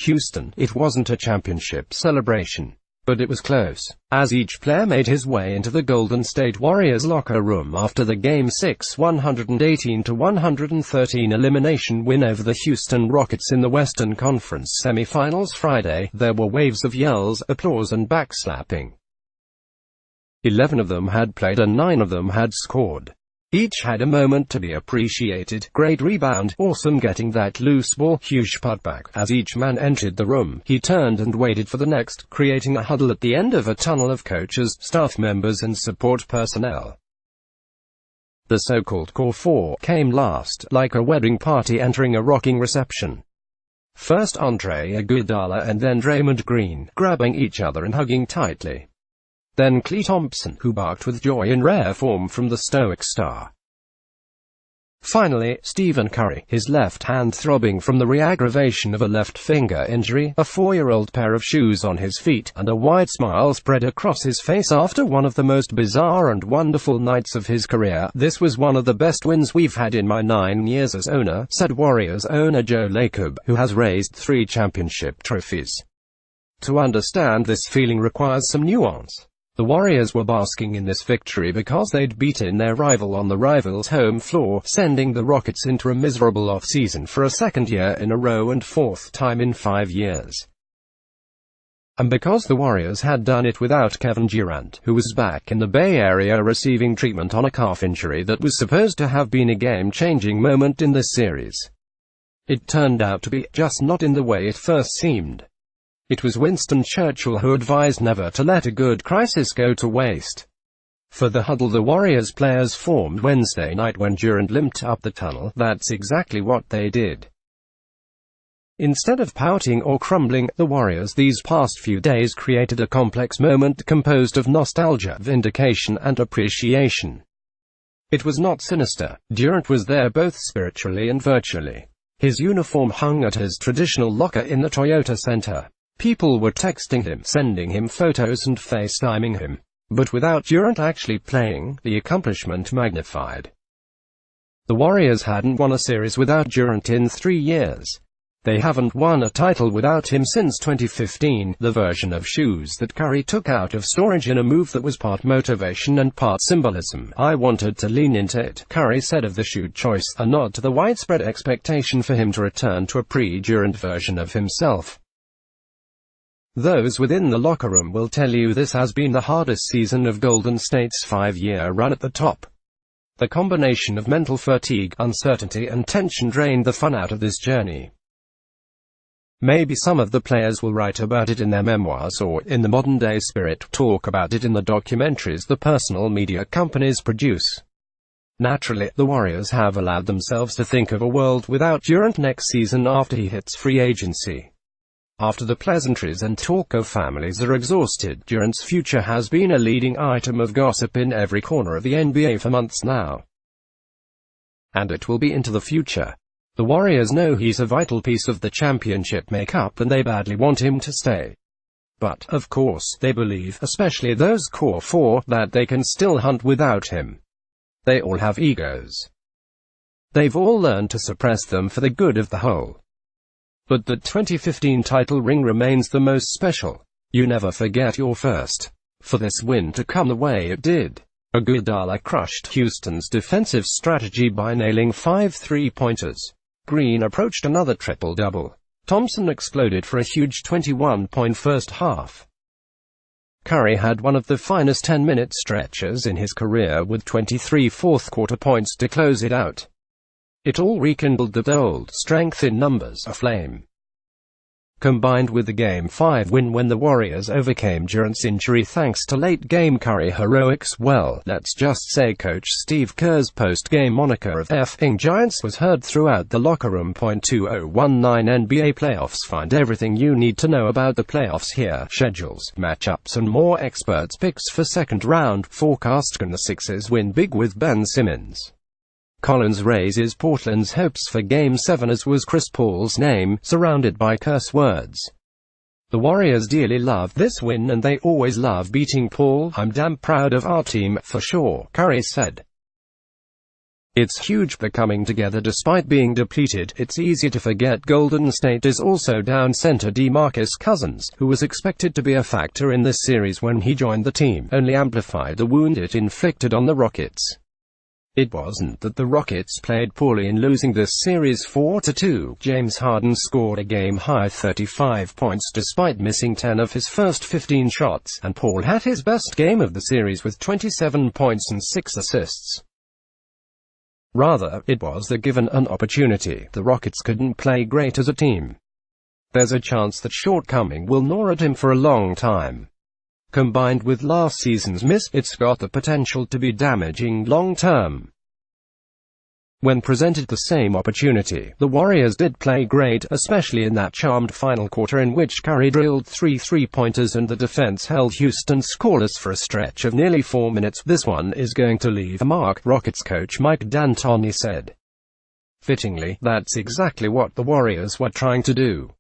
Houston. It wasn't a championship celebration, but it was close, as each player made his way into the Golden State Warriors locker room after the Game 6 118-113 elimination win over the Houston Rockets in the Western Conference semifinals Friday. There were waves of yells, applause and backslapping. 11 of them had played and 9 of them had scored. Each had a moment to be appreciated. Great rebound, awesome getting that loose ball, huge putback. As each man entered the room, he turned and waited for the next, creating a huddle at the end of a tunnel of coaches, staff members and support personnel. The so-called Core Four came last, like a wedding party entering a rocking reception. First Andre Iguodala and then Draymond Green, grabbing each other and hugging tightly. Then Klay Thompson, who barked with joy in rare form from the stoic star. Finally, Stephen Curry, his left hand throbbing from the re-aggravation of a left finger injury, a 4-year-old pair of shoes on his feet, and a wide smile spread across his face after one of the most bizarre and wonderful nights of his career. "This was one of the best wins we've had in my 9 years as owner," said Warriors owner Joe Lacob, who has raised 3 championship trophies. To understand this feeling requires some nuance. The Warriors were basking in this victory because they'd beaten their rival on the rival's home floor, sending the Rockets into a miserable off-season for a second year in a row and 4th time in 5 years. And because the Warriors had done it without Kevin Durant, who was back in the Bay Area receiving treatment on a calf injury that was supposed to have been a game-changing moment in this series. It turned out to be, just not in the way it first seemed. It was Winston Churchill who advised never to let a good crisis go to waste. For the huddle the Warriors players formed Wednesday night when Durant limped up the tunnel, that's exactly what they did. Instead of pouting or crumbling, the Warriors these past few days created a complex moment composed of nostalgia, vindication and appreciation. It was not sinister. Durant was there both spiritually and virtually. His uniform hung at his traditional locker in the Toyota Center. People were texting him, sending him photos and FaceTiming him. But without Durant actually playing, the accomplishment magnified. The Warriors hadn't won a series without Durant in 3 years. They haven't won a title without him since 2015, the version of shoes that Curry took out of storage in a move that was part motivation and part symbolism. "I wanted to lean into it," Curry said of the shoe choice, a nod to the widespread expectation for him to return to a pre-Durant version of himself. Those within the locker room will tell you this has been the hardest season of Golden State's 5-year run at the top. The combination of mental fatigue, uncertainty and tension drained the fun out of this journey. Maybe some of the players will write about it in their memoirs or, in the modern-day spirit, talk about it in the documentaries the personal media companies produce. Naturally, the Warriors have allowed themselves to think of a world without Durant next season after he hits free agency. After the pleasantries and talk of families are exhausted, Durant's future has been a leading item of gossip in every corner of the NBA for months now. And it will be into the future. The Warriors know he's a vital piece of the championship makeup and they badly want him to stay. But, of course, they believe, especially those core four, that they can still hunt without him. They all have egos. They've all learned to suppress them for the good of the whole. But the 2015 title ring remains the most special. You never forget your first. For this win to come the way it did. Iguodala crushed Houston's defensive strategy by nailing 5 3-pointers. Green approached another triple-double. Thompson exploded for a huge 21-point first half. Curry had one of the finest 10-minute stretches in his career with 23 fourth-quarter points to close it out. It all rekindled the old strength in numbers aflame. Combined with the Game 5 win when the Warriors overcame Durant's injury thanks to late-game Curry heroics, well, let's just say Coach Steve Kerr's post-game moniker of "F***ing Giants" was heard throughout the locker room. 2019 NBA playoffs. Find everything you need to know about the playoffs here. Schedules, matchups and more. Experts' picks for second round. Forecast. Can the Sixers win big with Ben Simmons? Collins raises Portland's hopes for Game 7 as was Chris Paul's name, surrounded by curse words. The Warriors dearly love this win and they always love beating Paul. "I'm damn proud of our team, for sure," Curry said. It's huge they're coming together despite being depleted. It's easy to forget Golden State is also down center DeMarcus Cousins, who was expected to be a factor in this series when he joined the team, only amplified the wound it inflicted on the Rockets. It wasn't that the Rockets played poorly in losing this series 4-2. James Harden scored a game-high 35 points despite missing 10 of his first 15 shots, and Paul had his best game of the series with 27 points and 6 assists. Rather, it was that given an opportunity, the Rockets couldn't play great as a team. There's a chance that shortcoming will gnaw at him for a long time. Combined with last season's miss, it's got the potential to be damaging long-term. When presented the same opportunity, the Warriors did play great, especially in that charmed final quarter in which Curry drilled 3 three-pointers and the defense held Houston scoreless for a stretch of nearly 4 minutes. This one is going to leave a mark, Rockets coach Mike D'Antoni said. Fittingly, that's exactly what the Warriors were trying to do.